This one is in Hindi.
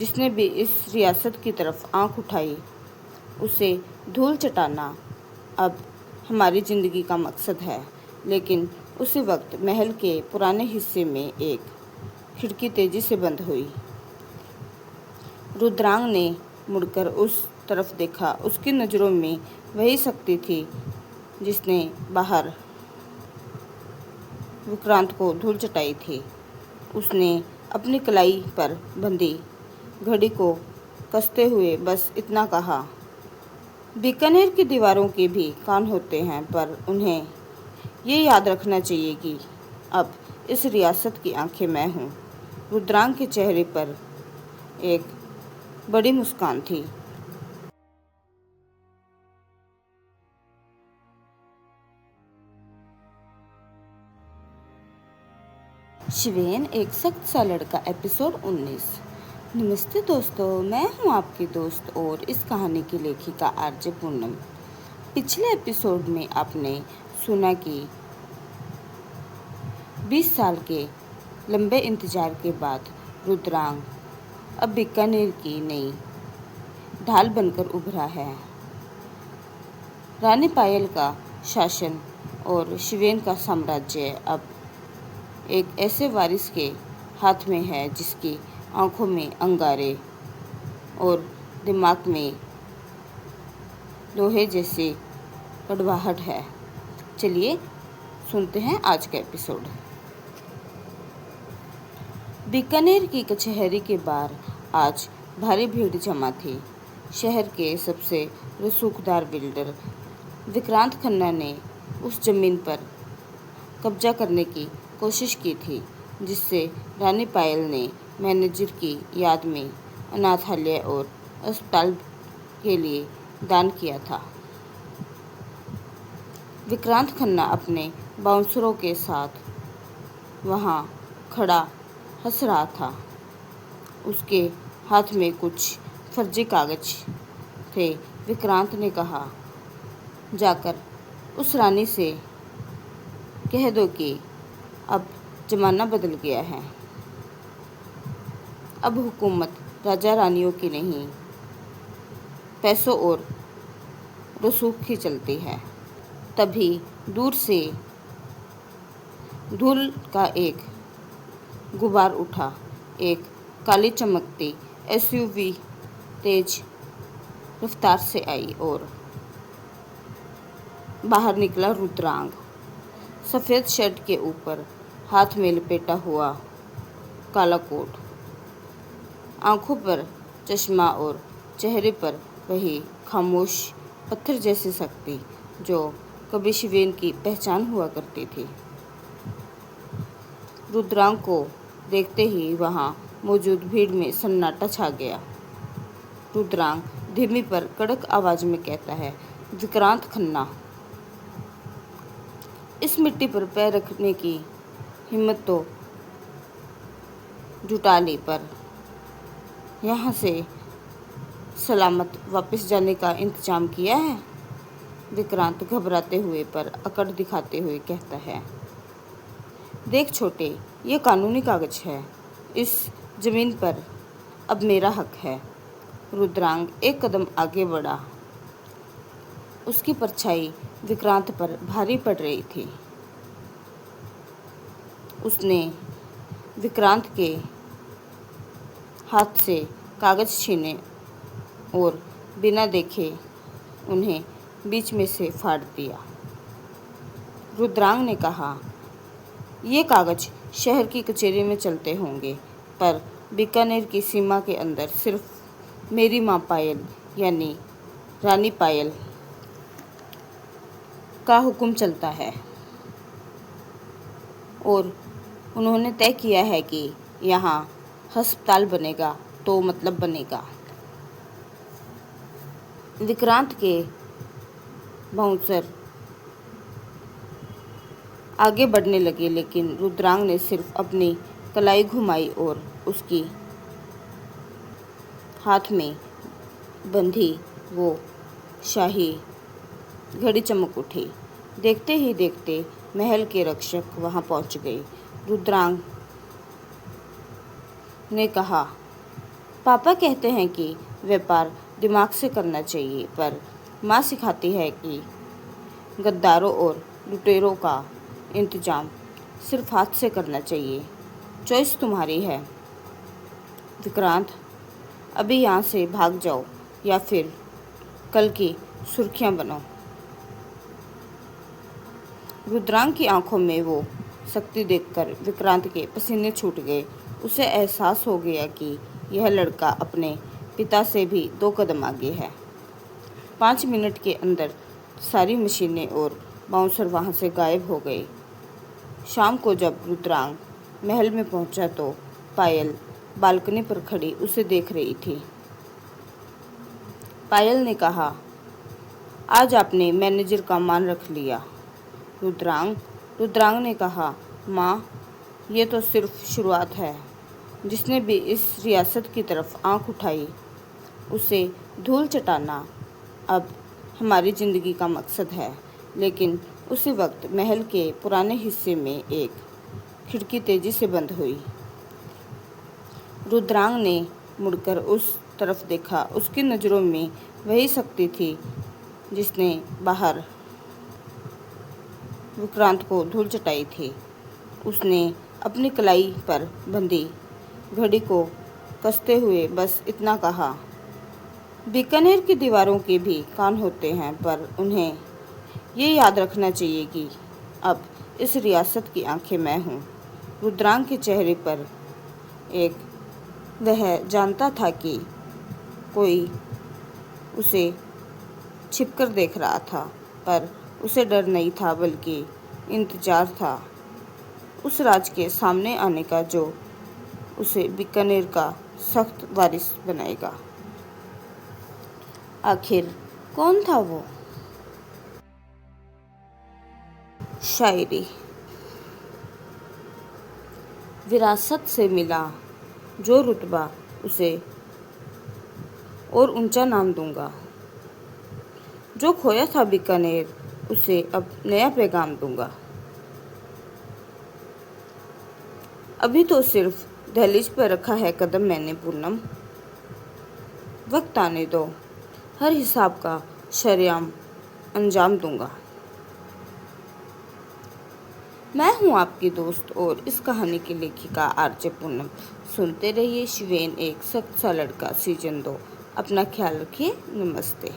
जिसने भी इस रियासत की तरफ आंख उठाई उसे धूल चटाना अब हमारी ज़िंदगी का मकसद है। लेकिन उसी वक्त महल के पुराने हिस्से में एक खिड़की तेजी से बंद हुई। रुद्रांग ने मुड़कर उस तरफ देखा। उसकी नज़रों में वही शक्ति थी जिसने बाहर विक्रांत को धूल चटाई थी। उसने अपनी कलाई पर बंधी घड़ी को कसते हुए बस इतना कहा, बीकानेर की दीवारों के भी कान होते हैं, पर उन्हें ये याद रखना चाहिए कि अब इस रियासत की आंखें मैं हूँ। रुद्रांग के चेहरे पर एक बड़ी मुस्कान थी। शिवेन एक सख्त सा लड़का एपिसोड 19। नमस्ते दोस्तों, मैं हूं आपकी दोस्त और इस कहानी की लेखिका आरजे पूनम। पिछले एपिसोड में आपने सुना कि 20 साल के लंबे इंतजार के बाद रुद्रांग अब बीकानेर की नई ढाल बनकर उभरा है। रानी पायल का शासन और शिवेन का साम्राज्य अब एक ऐसे वारिस के हाथ में है जिसकी आंखों में अंगारे और दिमाग में लोहे जैसी कड़वाहट है। चलिए सुनते हैं आज का एपिसोड। बीकानेर की कचहरी के बाहर आज भारी भीड़ जमा थी। शहर के सबसे रसूखदार बिल्डर विक्रांत खन्ना ने उस जमीन पर कब्जा करने की कोशिश की थी जिससे रानी पायल ने मैनेजर की याद में अनाथालय और अस्पताल के लिए दान किया था। विक्रांत खन्ना अपने बाउंसरों के साथ वहां खड़ा हंस रहा था। उसके हाथ में कुछ फर्जी कागज थे। विक्रांत ने कहा, जाकर उस रानी से कह दो कि अब जमाना बदल गया है। अब हुकूमत राजा रानियों की नहीं, पैसों और रसूख की चलती है। तभी दूर से धूल का एक गुबार उठा। एक काली चमकती एसयूवी तेज रफ्तार से आई और बाहर निकला रुद्रांग। सफ़ेद शर्ट के ऊपर हाथ में लपेटा हुआ काला कोट, आंखों पर चश्मा और चेहरे पर वही खामोश पत्थर जैसी शक्ति जो कभी शिवेन की पहचान हुआ करती थी। रुद्रांग को देखते ही वहां मौजूद भीड़ में सन्नाटा छा गया। रुद्रांग धीमी पर कड़क आवाज में कहता है, विक्रांत खन्ना, इस मिट्टी पर पैर रखने की हिम्मत तो जुटा ली, पर यहाँ से सलामत वापस जाने का इंतजाम किया है? विक्रांत घबराते हुए पर अकड़ दिखाते हुए कहता है, देख छोटे, ये कानूनी कागज है। इस जमीन पर अब मेरा हक है। रुद्रांग एक कदम आगे बढ़ा। उसकी परछाई विक्रांत पर भारी पड़ रही थी। उसने विक्रांत के हाथ से कागज छीने और बिना देखे उन्हें बीच में से फाड़ दिया। रुद्रांग ने कहा, ये कागज शहर की कचहरी में चलते होंगे, पर बीकानेर की सीमा के अंदर सिर्फ मेरी माँ पायल यानी रानी पायल का हुक्म चलता है और उन्होंने तय किया है कि यहाँ अस्पताल बनेगा तो मतलब बनेगा। विक्रांत के बाउंसर आगे बढ़ने लगे, लेकिन रुद्रांग ने सिर्फ अपनी कलाई घुमाई और उसकी हाथ में बंधी वो शाही घड़ी चमक उठी। देखते ही देखते महल के रक्षक वहां पहुंच गए। रुद्रांग ने कहा, पापा कहते हैं कि व्यापार दिमाग से करना चाहिए, पर माँ सिखाती है कि गद्दारों और लुटेरों का इंतजाम सिर्फ हाथ से करना चाहिए। चॉइस तुम्हारी है विक्रांत, अभी यहाँ से भाग जाओ या फिर कल की सुर्खियाँ बनो। रुद्रांग की आंखों में वो शक्ति देखकर विक्रांत के पसीने छूट गए। उसे एहसास हो गया कि यह लड़का अपने पिता से भी 2 कदम आगे है। 5 मिनट के अंदर सारी मशीनें और बाउंसर वहां से गायब हो गए। शाम को जब रुद्रांग महल में पहुंचा तो पायल बालकनी पर खड़ी उसे देख रही थी। पायल ने कहा, आज आपने मैनेजर का मान रख लिया। रुद्रांग ने कहा, माँ, ये तो सिर्फ शुरुआत है। जिसने भी इस रियासत की तरफ आंख उठाई उसे धूल चटाना अब हमारी ज़िंदगी का मकसद है। लेकिन उसी वक्त महल के पुराने हिस्से में एक खिड़की तेजी से बंद हुई। रुद्रांग ने मुड़कर उस तरफ देखा। उसकी नज़रों में वही शक्ति थी जिसने बाहर विक्रांत को धूल चटाई थी। उसने अपनी कलाई पर बंधी घड़ी को कसते हुए बस इतना कहा, बीकानेर की दीवारों के भी कान होते हैं, पर उन्हें ये याद रखना चाहिए कि अब इस रियासत की आंखें मैं हूँ। रुद्रांग के चेहरे पर एक वह जानता था कि कोई उसे छिपकर देख रहा था, पर उसे डर नहीं था बल्कि इंतजार था उस राज के सामने आने का जो उसे बीकानेर का सख्त वारिस बनाएगा। आखिर कौन था वो? शायरी। विरासत से मिला जो रुतबा, उसे और ऊंचा नाम दूंगा। जो खोया था बीकानेर, उसे अब नया पैगाम दूंगा। अभी तो सिर्फ दहलीज पर रखा है कदम मैंने पूनम। वक्त आने दो, हर हिसाब का शरेआम अंजाम दूंगा। मैं हूँ आपकी दोस्त और इस कहानी की लेखिका आरजे पूनम। सुनते रहिए शिवेन एक सख्त सा लड़का सीजन 2। अपना ख्याल रखिए। नमस्ते।